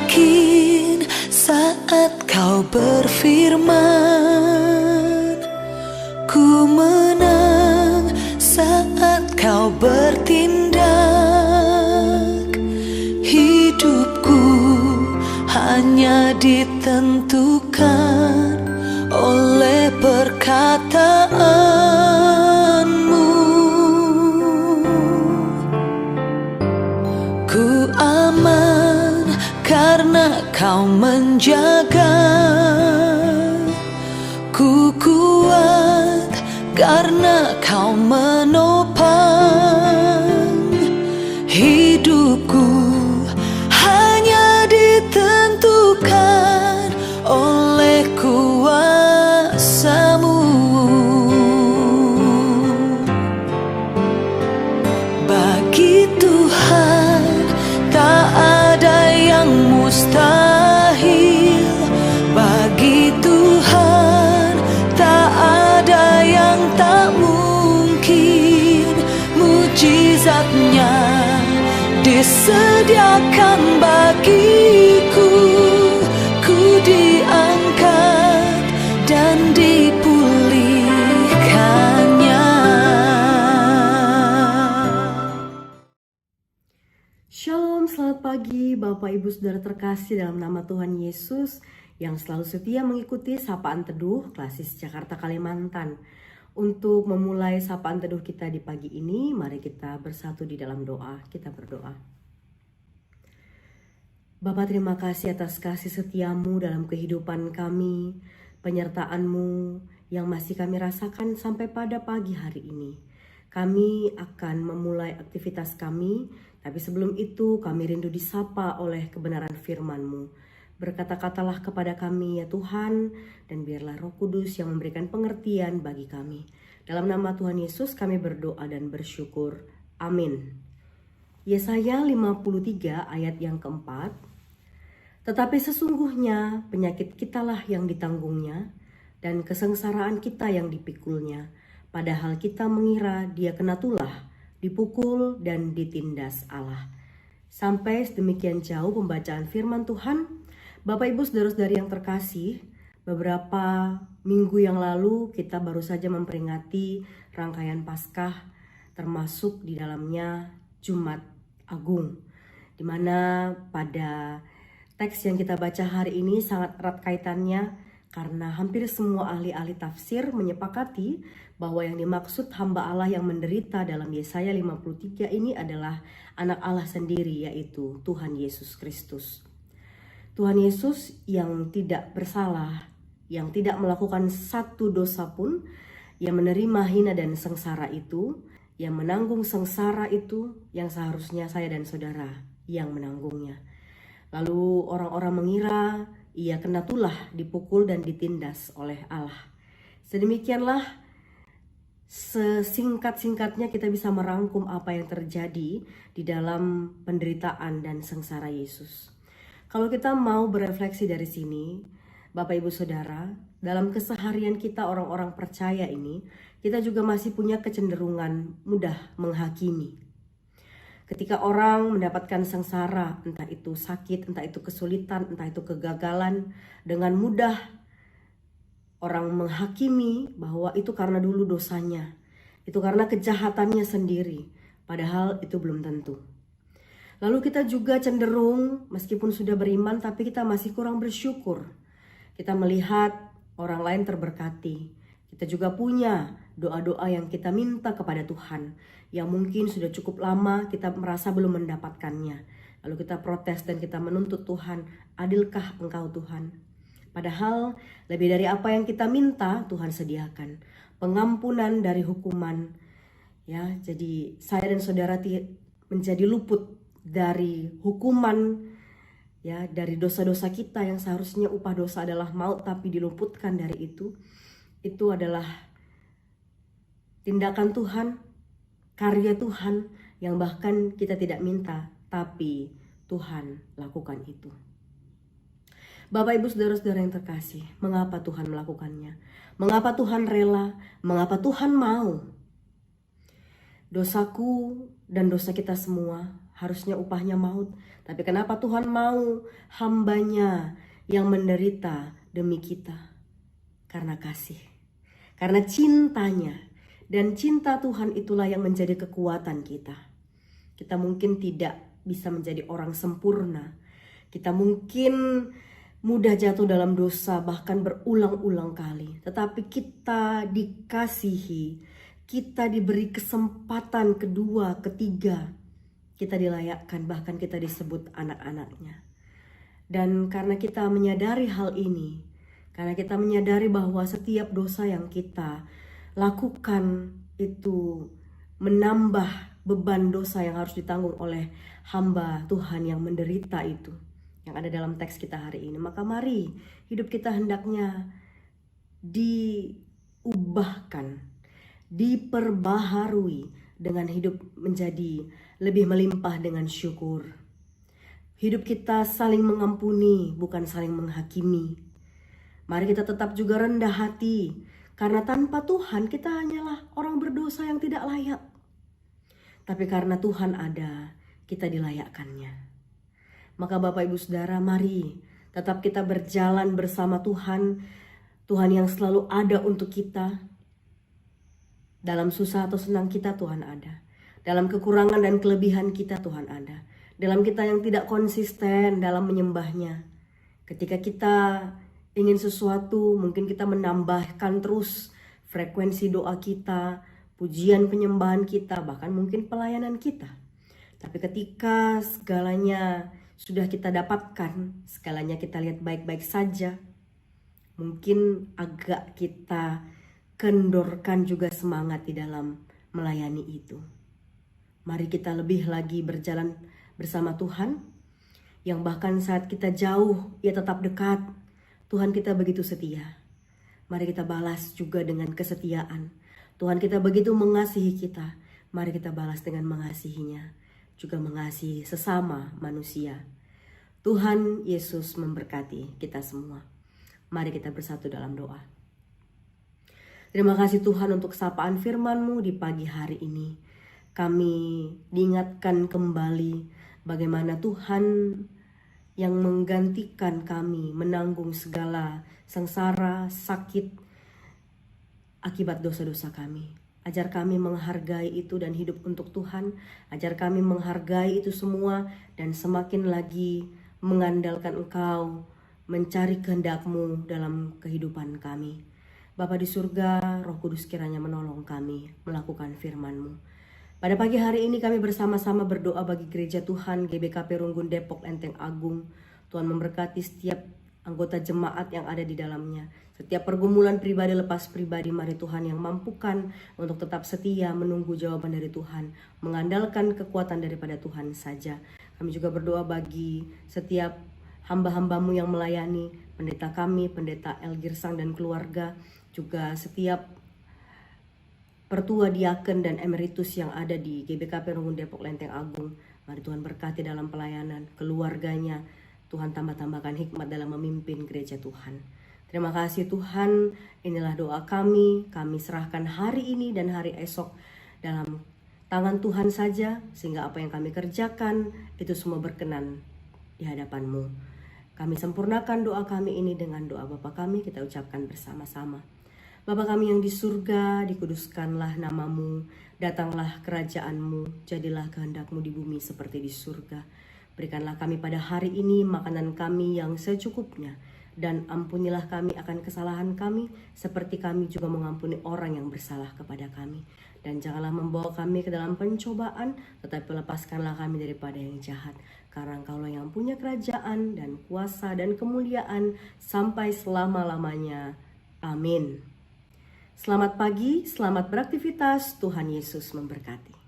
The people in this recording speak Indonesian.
yakin saat kau berfirman, ku menang saat kau bertindak. Hidupku hanya ditentukan oleh perkataanmu. Ku aman karena kau menjaga, ku kuat karena kau menopang. Hidupku hanya ditentukan oleh kuasa-Mu. Bagi Tuhan tak ada yang mustahil. Bagi Tuhan tak ada yang tak mungkin. Mujizatnya disediakan bagiku, ku diangkat dan dipulihkannya. Shalom, selamat pagi Bapak Ibu Saudara terkasih dalam nama Tuhan Yesus yang selalu setia mengikuti Sapaan Teduh Klasis Jakarta Kalimantan. Untuk memulai Sapaan Teduh kita di pagi ini, mari kita bersatu di dalam doa. Kita berdoa. Bapa, terima kasih atas kasih setiamu dalam kehidupan kami, penyertaan-Mu yang masih kami rasakan sampai pada pagi hari ini. Kami akan memulai aktivitas kami, tapi sebelum itu kami rindu disapa oleh kebenaran firman-Mu. Berkata-katalah kepada kami ya Tuhan, dan biarlah Roh Kudus yang memberikan pengertian bagi kami. Dalam nama Tuhan Yesus kami berdoa dan bersyukur. Amin. Yesaya 53 ayat yang keempat. Tetapi sesungguhnya penyakit kitalah yang ditanggungnya, dan kesengsaraan kita yang dipikulnya. Padahal kita mengira dia kena tulah, dipukul dan ditindas Allah. Sampai sedemikian jauh pembacaan firman Tuhan. Bapak Ibu Saudara-saudari yang terkasih, beberapa minggu yang lalu kita baru saja memperingati rangkaian Paskah, termasuk di dalamnya Jumat Agung, di mana pada teks yang kita baca hari ini sangat erat kaitannya karena hampir semua ahli-ahli tafsir menyepakati bahwa yang dimaksud hamba Allah yang menderita dalam Yesaya 53 ini adalah anak Allah sendiri, yaitu Tuhan Yesus Kristus. Tuhan Yesus yang tidak bersalah, yang tidak melakukan satu dosa pun, yang menerima hina dan sengsara itu, yang menanggung sengsara itu, yang seharusnya saya dan saudara yang menanggungnya. Lalu orang-orang mengira ia kena tulah, dipukul dan ditindas oleh Allah. Sedemikianlah sesingkat-singkatnya kita bisa merangkum apa yang terjadi di dalam penderitaan dan sengsara Yesus. Kalau kita mau berefleksi dari sini, Bapak Ibu Saudara, dalam keseharian kita orang-orang percaya ini, kita juga masih punya kecenderungan mudah menghakimi. Ketika orang mendapatkan sengsara, entah itu sakit, entah itu kesulitan, entah itu kegagalan, dengan mudah orang menghakimi bahwa itu karena dulu dosanya, itu karena kejahatannya sendiri, padahal itu belum tentu. Lalu kita juga cenderung, meskipun sudah beriman, tapi kita masih kurang bersyukur. Kita melihat orang lain terberkati. Kita juga punya doa-doa yang kita minta kepada Tuhan, yang mungkin sudah cukup lama kita merasa belum mendapatkannya. Lalu kita protes dan kita menuntut Tuhan, adilkah Engkau Tuhan? Padahal lebih dari apa yang kita minta, Tuhan sediakan. Pengampunan dari hukuman. Ya, jadi saya dan saudara menjadi luput dari hukuman, ya, dari dosa-dosa kita yang seharusnya upah dosa adalah maut, tapi diluputkan dari itu adalah tindakan Tuhan, karya Tuhan yang bahkan kita tidak minta, tapi Tuhan lakukan itu. Bapak Ibu Saudara-saudara yang terkasih, mengapa Tuhan melakukannya? Mengapa Tuhan rela? Mengapa Tuhan mau? Dosaku dan dosa kita semua harusnya upahnya maut. Tapi kenapa Tuhan mau hambanya yang menderita demi kita? Karena kasih, karena cintanya. Dan cinta Tuhan itulah yang menjadi kekuatan kita. Kita mungkin tidak bisa menjadi orang sempurna. Kita mungkin mudah jatuh dalam dosa bahkan berulang-ulang kali. Tetapi kita dikasihi, kita diberi kesempatan kedua, ketiga. Kita dilayakkan, bahkan kita disebut anak-anaknya. Dan karena kita menyadari hal ini, karena kita menyadari bahwa setiap dosa yang kita lakukan itu menambah beban dosa yang harus ditanggung oleh hamba Tuhan yang menderita itu, yang ada dalam teks kita hari ini. Maka mari hidup kita hendaknya diubahkan, diperbaharui dengan hidup menjadi lebih melimpah dengan syukur. Hidup kita saling mengampuni, bukan saling menghakimi. Mari kita tetap juga rendah hati, karena tanpa Tuhan kita hanyalah orang berdosa yang tidak layak. Tapi karena Tuhan ada, kita dilayakkannya. Maka Bapak Ibu Saudara, mari tetap kita berjalan bersama Tuhan. Tuhan yang selalu ada untuk kita. Dalam susah atau senang kita Tuhan ada. Dalam kekurangan dan kelebihan kita Tuhan ada. Dalam kita yang tidak konsisten dalam menyembahnya. Ketika kita ingin sesuatu, mungkin kita menambahkan terus frekuensi doa kita, pujian penyembahan kita, bahkan mungkin pelayanan kita. Tapi ketika segalanya sudah kita dapatkan, segalanya kita lihat baik-baik saja, mungkin agak kita kendorkan juga semangat di dalam melayani itu. Mari kita lebih lagi berjalan bersama Tuhan, yang bahkan saat kita jauh, Ia tetap dekat. Tuhan kita begitu setia. Mari kita balas juga dengan kesetiaan. Tuhan kita begitu mengasihi kita. Mari kita balas dengan mengasihinya. Juga mengasihi sesama manusia. Tuhan Yesus memberkati kita semua. Mari kita bersatu dalam doa. Terima kasih Tuhan untuk sapaan firman-Mu di pagi hari ini. Kami diingatkan kembali bagaimana Tuhan yang menggantikan kami menanggung segala sengsara, sakit akibat dosa-dosa kami. Ajar kami menghargai itu dan hidup untuk Tuhan. Ajar kami menghargai itu semua dan semakin lagi mengandalkan Engkau, mencari kehendak-Mu dalam kehidupan kami. Bapa di surga, Roh Kudus kiranya menolong kami melakukan firman-Mu. Pada pagi hari ini kami bersama-sama berdoa bagi gereja Tuhan GBKP Runggun Depok Lenteng Agung. Tuhan memberkati setiap anggota jemaat yang ada di dalamnya. Setiap pergumulan pribadi lepas pribadi, mari Tuhan yang mampukan untuk tetap setia menunggu jawaban dari Tuhan. Mengandalkan kekuatan daripada Tuhan saja. Kami juga berdoa bagi setiap hamba-hamba-Mu yang melayani, pendeta kami, pendeta El Girsang dan keluarga. Juga setiap pertua diaken dan emeritus yang ada di GBKP Runggun Depok Lenteng Agung. Mari Tuhan berkati dalam pelayanan, keluarganya. Tuhan tambah-tambahkan hikmat dalam memimpin gereja Tuhan. Terima kasih Tuhan, inilah doa kami. Kami serahkan hari ini dan hari esok dalam tangan Tuhan saja. Sehingga apa yang kami kerjakan itu semua berkenan di hadapan-Mu. Kami sempurnakan doa kami ini dengan doa Bapa kami, kita ucapkan bersama-sama. Bapa kami yang di surga, dikuduskanlah nama-Mu, datanglah kerajaan-Mu, jadilah kehendak-Mu di bumi seperti di surga. Berikanlah kami pada hari ini makanan kami yang secukupnya, dan ampunilah kami akan kesalahan kami, seperti kami juga mengampuni orang yang bersalah kepada kami. Dan janganlah membawa kami ke dalam pencobaan, tetapi lepaskanlah kami daripada yang jahat. Karena Engkaulah yang punya kerajaan dan kuasa dan kemuliaan sampai selama-lamanya. Amin. Selamat pagi, selamat beraktivitas, Tuhan Yesus memberkati.